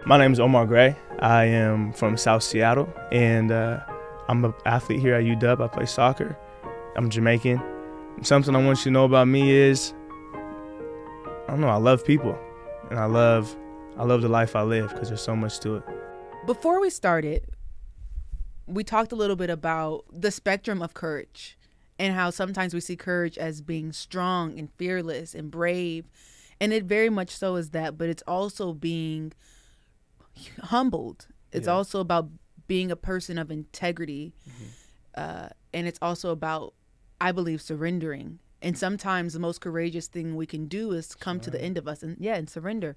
My name is Omar Grey. I am from South Seattle, and I'm an athlete here at UW. I play soccer. I'm Jamaican. Something I want you to know about me is, I don't know, I love people, and I love the life I live because there's so much to it. Before we started, we talked a little bit about the spectrum of courage and how sometimes we see courage as being strong and fearless and brave, and it very much so is that, but it's also being humbled. It's also about being a person of integrity, and it's also about, I believe, surrendering. And sometimes the most courageous thing we can do is come to the end of us and surrender.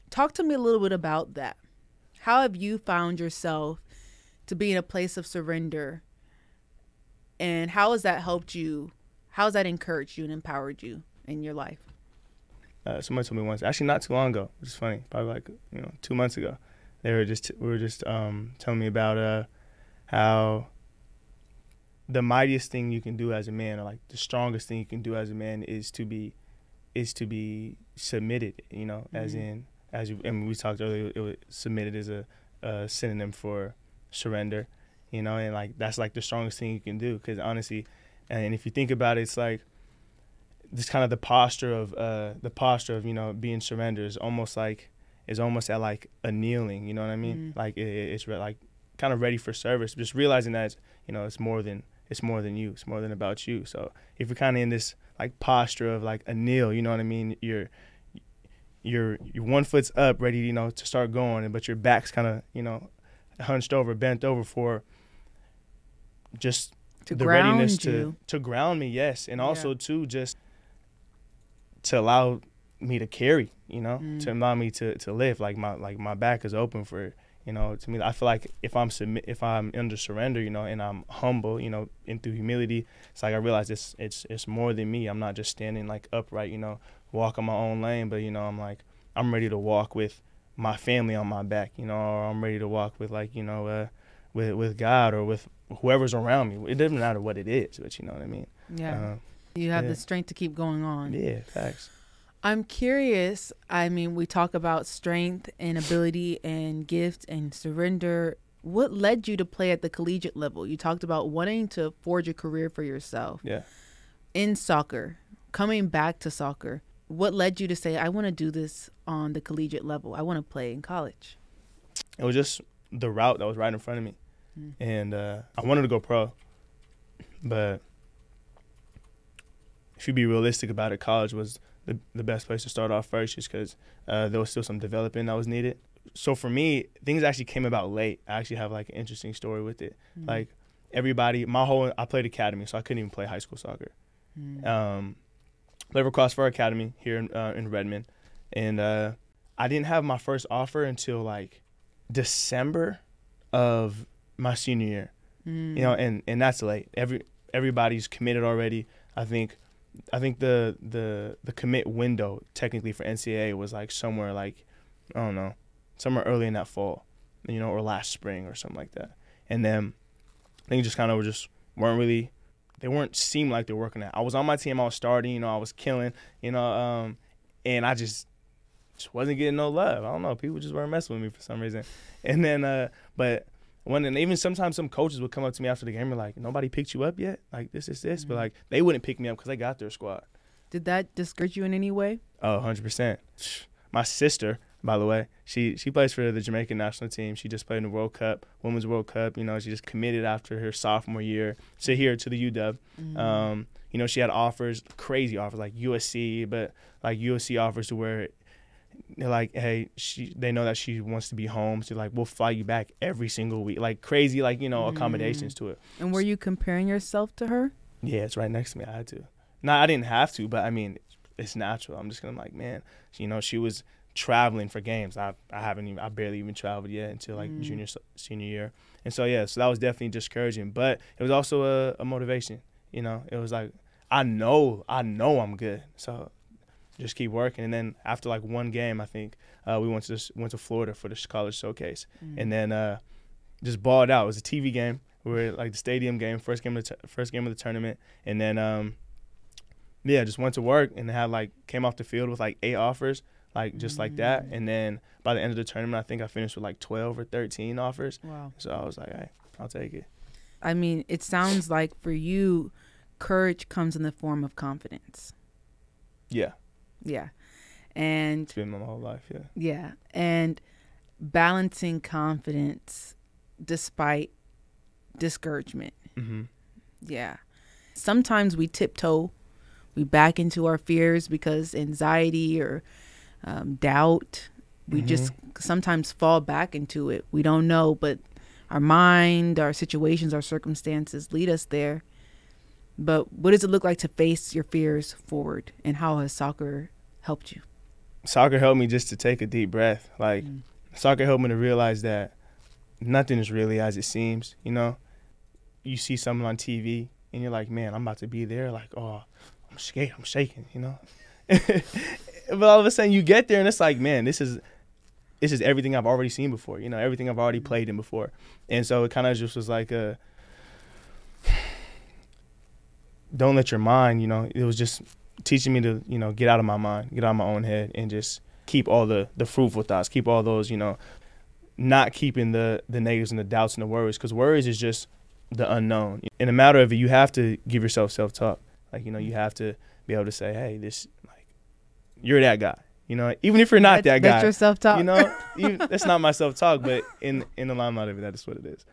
Talk to me a little bit about that. How have you found yourself to be in a place of surrender, and how has that helped you? How has that encouraged you and empowered you in your life? Somebody told me once, actually not too long ago, which is funny, probably like 2 months ago. We were just telling me about how the mightiest thing you can do as a man, or like the strongest thing you can do as a man, is to be submitted. And we talked earlier, submitted is a synonym for surrender. And like that's like the strongest thing you can do, because honestly, and if you think about it, it's like this kind of the posture of being surrender is almost at like a kneeling. You know what I mean? Like it's like kind of ready for service. Just realizing that it's more than you. It's more than about you. So if you're kind of in this like posture of like a kneel, you know what I mean? Your one foot's up, ready to start going, but your back's kind of hunched over, bent over for just the readiness to ground me, yes, and also to just to allow me to carry, to allow me to live. Like my back is open for, to me. I feel like if I'm under surrender, and I'm humble, and through humility, it's like I realize it's more than me. I'm not just standing like upright, walking my own lane, but I'm ready to walk with my family on my back, or I'm ready to walk with with God or with whoever's around me. It doesn't matter what it is, but you know what I mean. Yeah. You have the strength to keep going on. Yeah, facts. I'm curious. I mean, we talk about strength and ability and gift and surrender. What led you to play at the collegiate level? You talked about wanting to forge a career for yourself. Yeah. In soccer, coming back to soccer, what led you to say, I want to do this on the collegiate level? I want to play in college. It was just the route that was right in front of me. And I wanted to go pro, but if you be realistic about it, college was the best place to start off first, just because there was still some development that was needed. So for me, things actually came about late. I actually have like an interesting story with it. Like everybody, I played academy, so I couldn't even play high school soccer. Played for Crossfire Academy here in Redmond, and I didn't have my first offer until like December of my senior year. And that's late. Everybody's committed already. I think the commit window technically for NCAA was like somewhere like, I don't know, somewhere early in that fall, or last spring or something like that. And then I think just kind of they weren't seem like they're working out. I was on my team, I was starting, I was killing, and I just wasn't getting no love. I don't know, people just weren't messing with me for some reason. And then and even sometimes some coaches would come up to me after the game and like, nobody picked you up yet? Like this, but like they wouldn't pick me up because they got their squad. Did that discourage you in any way? Oh, 100%. My sister, by the way, she plays for the Jamaican national team. She just played in the World Cup, Women's World Cup. She just committed after her sophomore year to the UW. She had offers, crazy offers, like USC, but like USC offers to where they're like, hey, they know that she wants to be home, so like, we'll fly you back every single week, like crazy, like accommodations to it. And were you comparing yourself to her? Yeah, it's right next to me. I had to. No, I didn't have to, but I mean, it's natural. I'm just gonna like, man, she was traveling for games. I barely even traveled yet until like senior year, and so so that was definitely discouraging, but it was also a motivation. It was like, I know I'm good, so just keep working. And then after like one game, I think we went to Florida for the college showcase, and then just balled out. It was a TV game. We were like the stadium game, first game of the tournament, and then just went to work and came off the field with like 8 offers. like just like that. And then by the end of the tournament, I think I finished with like 12 or 13 offers. Wow. So I was like, hey, I'll take it. I mean, it sounds like for you, courage comes in the form of confidence. Yeah. Yeah. And It's been my whole life, yeah. yeah. And balancing confidence despite discouragement. Mm-hmm. Yeah. Sometimes we tiptoe, we back into our fears because anxiety or doubt, we just sometimes fall back into it. We don't know, but our mind, our situations, our circumstances lead us there. But what does it look like to face your fears forward, and how has soccer helped you? Soccer helped me just to take a deep breath. Like, soccer helped me to realize that nothing is really as it seems, you know? You see someone on TV, and you're like, man, I'm about to be there. Like, oh, I'm scared, I'm shaking, you know? But all of a sudden you get there, and it's like, man, this is everything I've already seen before, you know, everything I've already played in before. And so it kind of just was like don't let your mind, you know, it was just teaching me to, you know, get out of my mind, get out of my own head, and just keep all the fruitful thoughts, keep all those, you know, not keeping the negatives and the doubts and the worries, because worries is just the unknown. In a matter of it, you have to give yourself self-talk. Like, you know, you have to be able to say, hey, this, like, you're that guy. You know, even if you're not that guy. That's your self-talk. You know, that's not my self-talk, but in the limelight of it, that is what it is.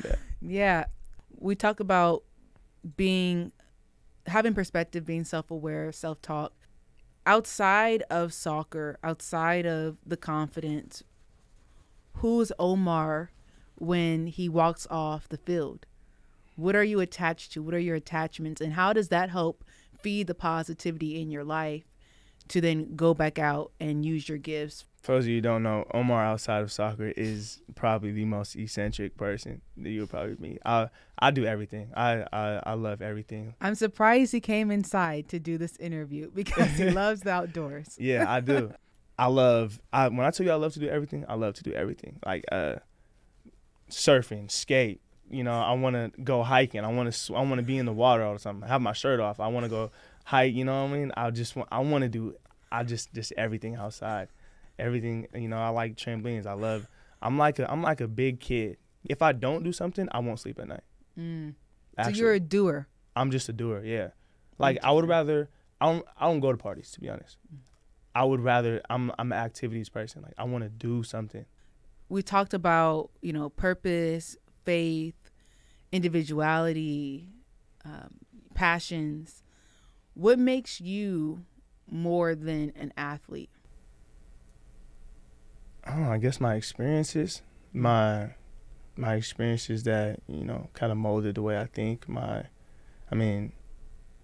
Yeah. Yeah. We talk about having perspective, being self-aware, self-talk. Outside of soccer, outside of the confidence, who's Omar when he walks off the field? What are you attached to? What are your attachments? And how does that help feed the positivity in your life to then go back out and use your gifts? For those of you who don't know, Omar outside of soccer is probably the most eccentric person that you would probably meet. I do everything. I love everything. I'm surprised he came inside to do this interview because he loves the outdoors. Yeah, I do. When I tell you I love to do everything, I love to do everything. Like surfing, skate. You know, I want to go hiking. I want to be in the water all the time. Have my shirt off. I want to go hike. You know what I mean? I want to do. Just everything outside. Everything, you know, I like trampolines. I'm like a big kid. If I don't do something, I won't sleep at night. So you're a doer. I'm just a doer, yeah. Like, I would rather, I don't go to parties, to be honest. I would rather, I'm an activities person. Like, I want to do something. We talked about, you know, purpose, faith, individuality, passions. What makes you more than an athlete? Oh, I guess my experiences, my experiences that, you know, kind of molded the way I think.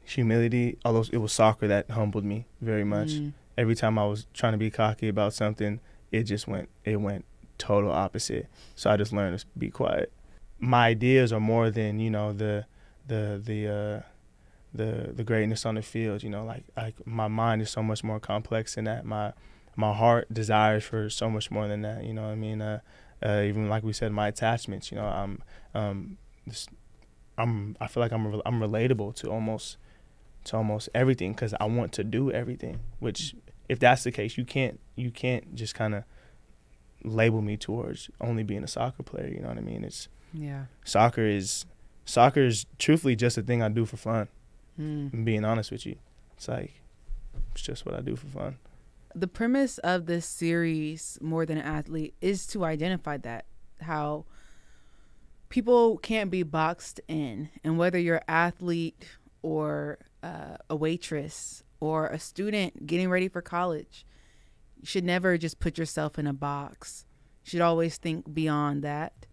Humility, although it was soccer that humbled me very much. Every time I was trying to be cocky about something, it went total opposite. So I just learned to be quiet. My ideas are more than, you know, the greatness on the field. You know, like my mind is so much more complex than that. My heart desires for so much more than that. You know what I mean? Even like we said, my attachments. You know, I feel like I'm relatable to almost everything because I want to do everything. Which, if that's the case, you can't just kind of label me towards only being a soccer player. You know what I mean? Soccer is truthfully just a thing I do for fun. I'm being honest with you. It's just what I do for fun. The premise of this series, More Than an Athlete, is to identify that, how people can't be boxed in. And whether you're an athlete or a waitress or a student getting ready for college, you should never just put yourself in a box. You should always think beyond that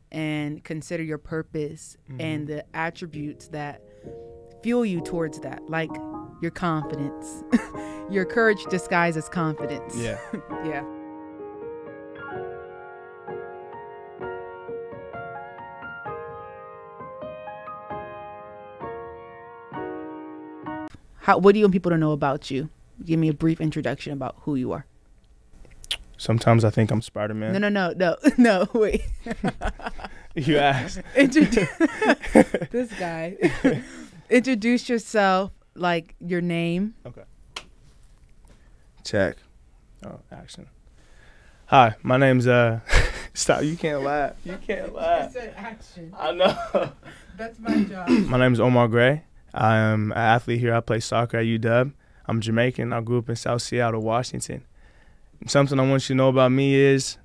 and consider your purpose and the attributes that fuel you towards that, like your confidence. Your courage disguised as confidence. Yeah. Yeah. What do you want people to know about you? Give me a brief introduction about who you are. Sometimes I think I'm Spider-Man. No, wait. You asked. This guy. Introduce yourself, like your name. Okay. Check. Oh, action. Hi, my name's stop. You can't laugh. You can't laugh. I said action. I know. That's my job. My name's Omar Grey. I am an athlete here. I play soccer at UW. I'm Jamaican. I grew up in South Seattle, Washington. Something I want you to know about me is,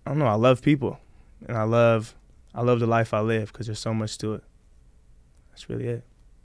I don't know, I love people. And I love the life I live because there's so much to it. That's really it.